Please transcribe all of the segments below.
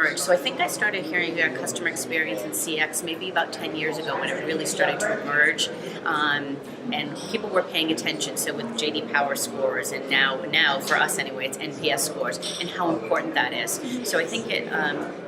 emerged. So I think I started hearing about customer experience and CX maybe about 10 years ago when it really started to emerge, and people were paying attention. So with JD Power scores, and now for us anyway, it's NPS scores, and how important that is. So I think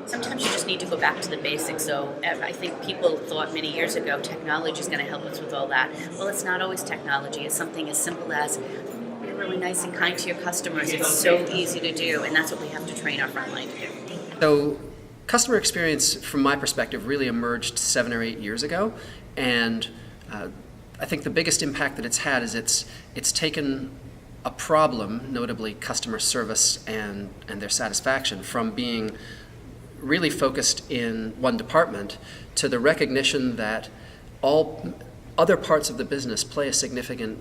sometimes you just need to go back to the basics. So I think people thought many years ago technology is going to help us with all that. Well, it's not always technology. It's something as simple as be really nice and kind to your customers. It's so easy to do, and that's what we have to train our frontline to do. So customer experience, from my perspective, really emerged 7 or 8 years ago, and I think the biggest impact that it's had is it's taken a problem, notably customer service and their satisfaction, from being really focused in one department to the recognition that all other parts of the business play a significant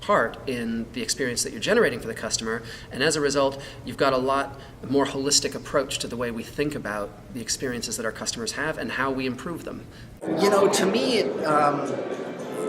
part in the experience that you're generating for the customer, and as a result, you've got a lot more holistic approach to the way we think about the experiences that our customers have and how we improve them. You know, to me,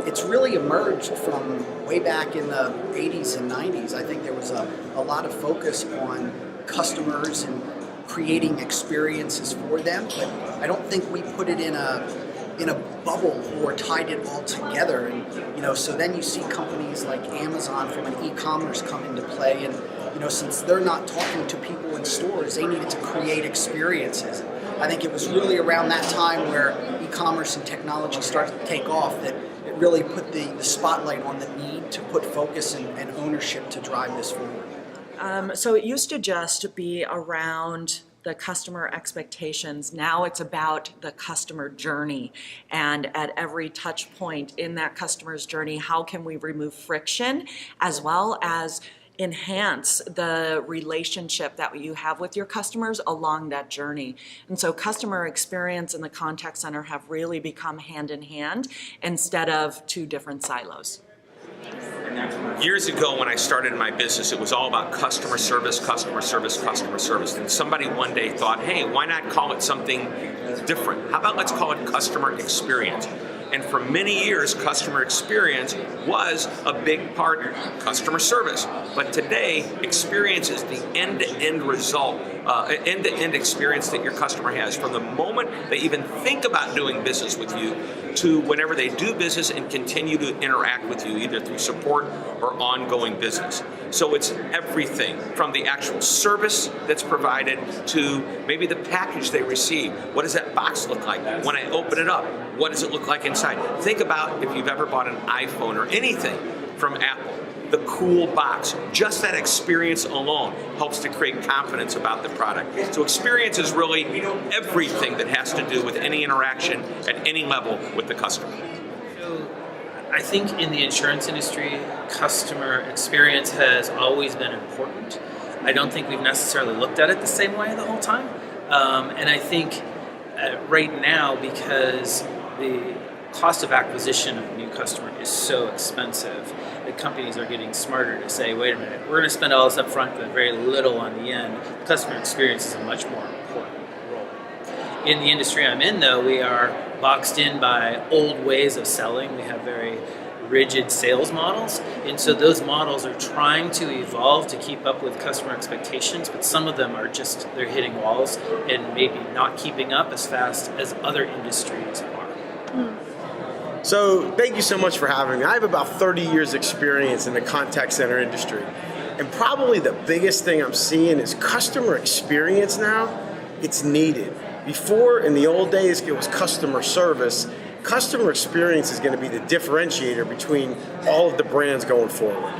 it's really emerged from way back in the 80s and 90s. I think there was a lot of focus on customers and creating experiences for them, but I don't think we put it in a bubble or tied it all together. And so then you see companies like Amazon from an e-commerce come into play, and since they're not talking to people in stores, they needed to create experiences. I think it was really around that time where e-commerce and technology started to take off that it really put the spotlight on the need to put focus and ownership to drive this forward. So it used to just be around the customer expectations. Now it's about the customer journey, and at every touch point in that customer's journey, how can we remove friction as well as enhance the relationship that you have with your customers along that journey. And so customer experience and the contact center have really become hand in hand instead of two different silos. Years ago when I started my business, it was all about customer service, customer service, customer service. And somebody one day thought, hey, why not call it something different? How about let's call it customer experience? And for many years, customer experience was a big part of customer service. But today, experience is the end-to-end result, end-to-end experience that your customer has. From the moment they even think about doing business with you to whenever they do business and continue to interact with you, either through support or ongoing business. So it's everything from the actual service that's provided to maybe the package they receive. What does that box look like? When I open it up, what does it look like inside? Think about if you've ever bought an iPhone or anything from Apple. The cool box, just that experience alone helps to create confidence about the product. So experience is really everything that has to do with any interaction at any level with the customer. So I think in the insurance industry, customer experience has always been important. I don't think we've necessarily looked at it the same way the whole time. And I think right now, because the cost of acquisition of a new customer is so expensive, the companies are getting smarter to say, wait a minute, we're going to spend all this up front but very little on the end. The customer experience is a much more important role. In the industry I'm in, though, we are boxed in by old ways of selling. We have very rigid sales models, and so those models are trying to evolve to keep up with customer expectations, but some of them are just, they're hitting walls and maybe not keeping up as fast as other industries are. So thank you so much for having me. I have about 30 years experience in the contact center industry. And probably the biggest thing I'm seeing is customer experience now, it's needed. Before, in the old days, it was customer service. Customer experience is going to be the differentiator between all of the brands going forward.